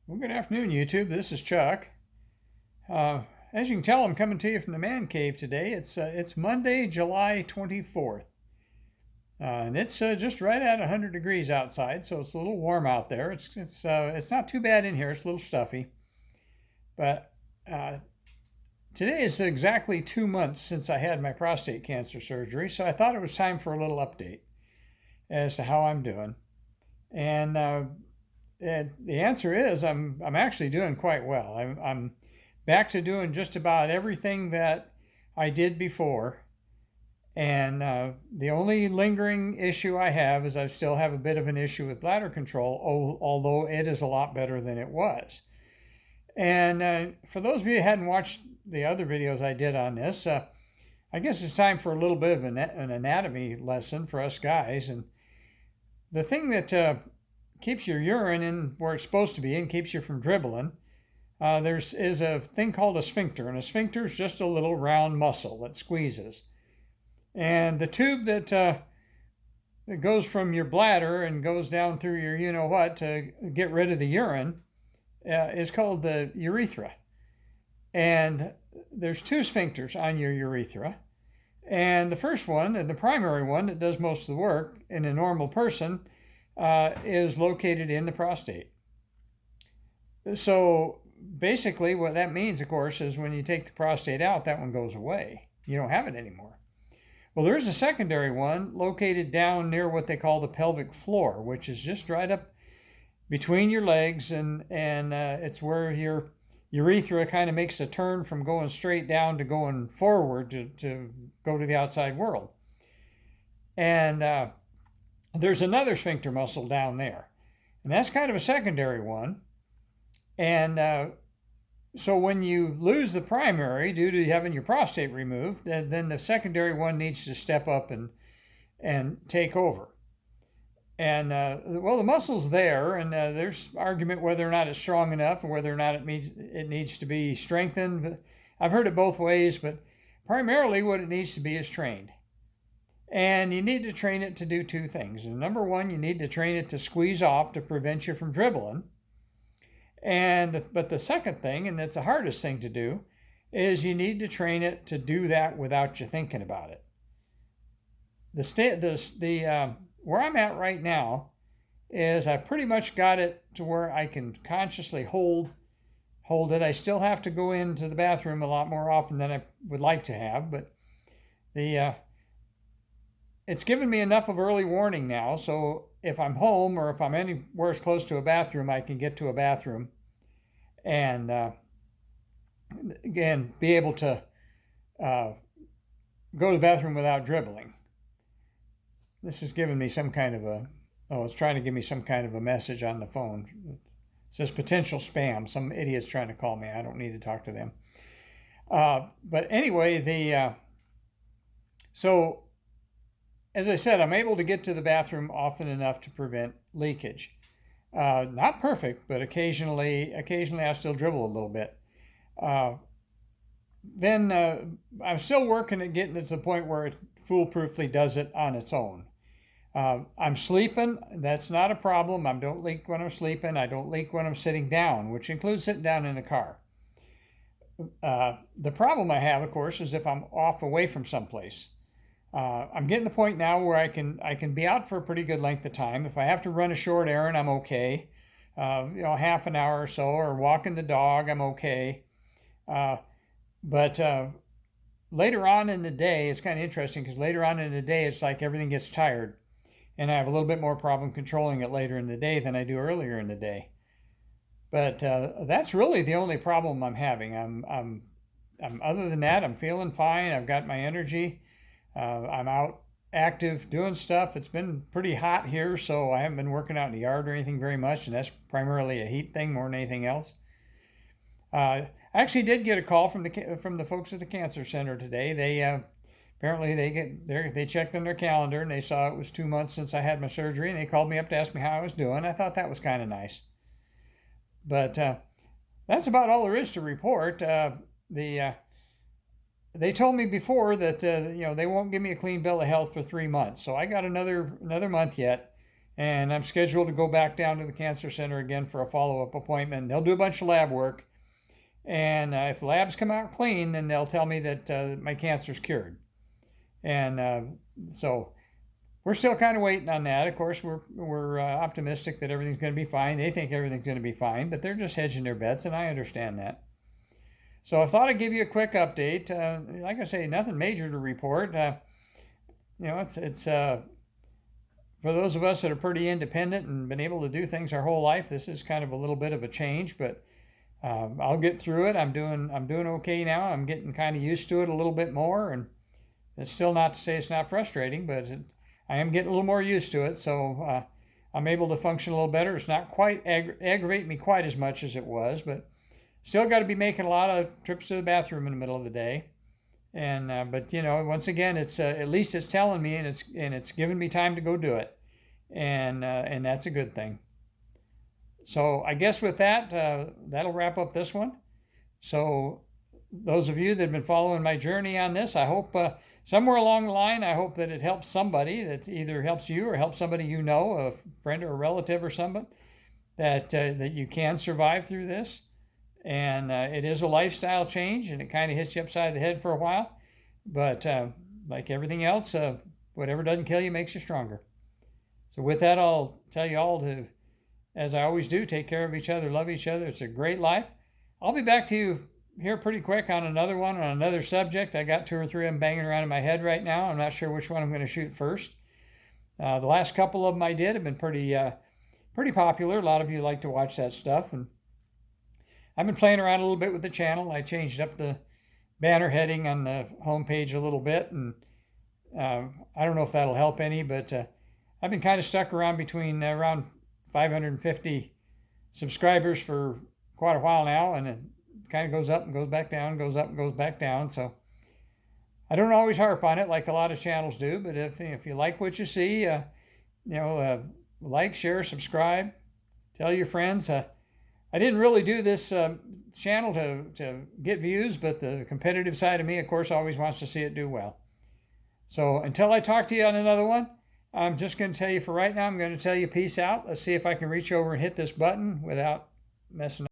Well, good afternoon, YouTube. This is Chuck. As you can tell, I'm coming to you from the man cave today. It's Monday, July 24th, and it's just right at 100 degrees outside, so it's a little warm out there. It's not too bad in here. It's a little stuffy, but today is exactly 2 months since I had my prostate cancer surgery, so I thought it was time for a little update as to how I'm doing. And the answer is I'm actually doing quite well. I'm back to doing just about everything that I did before. And the only lingering issue I have is I still have a bit of an issue with bladder control, although it is a lot better than it was. And for those of you who hadn't watched the other videos I did on this, I guess it's time for a little bit of an anatomy lesson for us guys. And the thing that keeps your urine in where it's supposed to be and keeps you from dribbling, is a thing called a sphincter. And a sphincter is just a little round muscle that squeezes. And the tube that goes from your bladder and goes down through your you-know-what to get rid of the urine is called the urethra. And there's two sphincters on your urethra. And the first one, and the primary one that does most of the work in a normal person, is located in the prostate. So basically what that means, of course, is when you take the prostate out, that one goes away. You don't have it anymore. Well, there's a secondary one located down near what they call the pelvic floor, which is just right up between your legs, and it's where your urethra kind of makes a turn from going straight down to going forward to go to the outside world. And there's another sphincter muscle down there, and that's kind of a secondary one. And so when you lose the primary due to having your prostate removed, then the secondary one needs to step up and take over. And well, the muscle's there, and there's argument whether or not it's strong enough or whether or not it needs to be strengthened. I've heard it both ways, but primarily what it needs to be is trained. And you need to train it to do two things. And number one, you need to train it to squeeze off to prevent you from dribbling. But the second thing, and that's the hardest thing to do, is you need to train it to do that without you thinking about it. Where I'm at right now is I pretty much got it to where I can consciously hold it. I still have to go into the bathroom a lot more often than I would like to have, but it's given me enough of early warning now, so if I'm home or if I'm anywhere as close to a bathroom, I can get to a bathroom and again be able to go to the bathroom without dribbling. This is giving me some kind of it's trying to give me some kind of a message on the phone. It says potential spam. Some idiot's trying to call me. I don't need to talk to them. But anyway, so as I said, I'm able to get to the bathroom often enough to prevent leakage. Not perfect, but occasionally I still dribble a little bit. Then I'm still working at getting it to the point where it foolproofly does it on its own. I'm sleeping. That's not a problem. I don't leak when I'm sleeping. I don't leak when I'm sitting down, which includes sitting down in the car. The problem I have, of course, is if I'm off away from someplace. I'm getting to the point now where I can be out for a pretty good length of time. If I have to run a short errand, I'm okay. Half an hour or so, or walking the dog, I'm okay. But later on in the day, it's kind of interesting because later on in the day, it's like everything gets tired, and I have a little bit more problem controlling it later in the day than I do earlier in the day. But that's really the only problem I'm having. I'm other than that, I'm feeling fine. I've got my energy. I'm out active doing stuff. It's been pretty hot here, so I haven't been working out in the yard or anything very much, and that's primarily a heat thing more than anything else. I actually did get a call from the folks at the cancer center today. They apparently they checked on their calendar and they saw it was 2 months since I had my surgery, and they called me up to ask me how I was doing. I thought that was kind of nice. But that's about all there is to report. They told me before that they won't give me a clean bill of health for 3 months, so I got another month yet, and I'm scheduled to go back down to the cancer center again for a follow-up appointment. They'll do a bunch of lab work, and if the labs come out clean, then they'll tell me that my cancer's cured. And so we're still kind of waiting on that. Of course, we're optimistic that everything's going to be fine. They think everything's going to be fine, but they're just hedging their bets, and I understand that. So I thought I'd give you a quick update. Like I say, nothing major to report. It's for those of us that are pretty independent and been able to do things our whole life, this is kind of a little bit of a change, but I'll get through it. I'm doing okay now. I'm getting kind of used to it a little bit more, and it's still not to say it's not frustrating, but I am getting a little more used to it. So I'm able to function a little better. It's not quite aggravating me quite as much as it was, but still got to be making a lot of trips to the bathroom in the middle of the day. And but once again, it's at least it's telling me, and it's giving me time to go do it, and that's a good thing. So I guess with that, that'll wrap up this one. So those of you that have been following my journey on this, I hope somewhere along the line, I hope that it helps somebody, that either helps you or helps somebody you know, a friend or a relative or somebody, that you can survive through this. And it is a lifestyle change, and it kind of hits you upside the head for a while. But like everything else, whatever doesn't kill you makes you stronger. So with that, I'll tell you all to, as I always do, take care of each other, love each other. It's a great life. I'll be back to you here pretty quick on another one, on another subject. I got 2 or 3 of them banging around in my head right now. I'm not sure which one I'm going to shoot first. The last couple of them I did have been pretty popular. A lot of you like to watch that stuff, and I've been playing around a little bit with the channel. I changed up the banner heading on the homepage a little bit, and I don't know if that'll help any, but I've been kind of stuck around around 550 subscribers for quite a while now, and it kind of goes up and goes back down, goes up and goes back down. So I don't always harp on it like a lot of channels do, but if you like what you see, like, share, subscribe, tell your friends. I didn't really do this channel to get views, but the competitive side of me, of course, always wants to see it do well. So until I talk to you on another one, I'm just going to tell you for right now, I'm going to tell you peace out. Let's see if I can reach over and hit this button without messing up.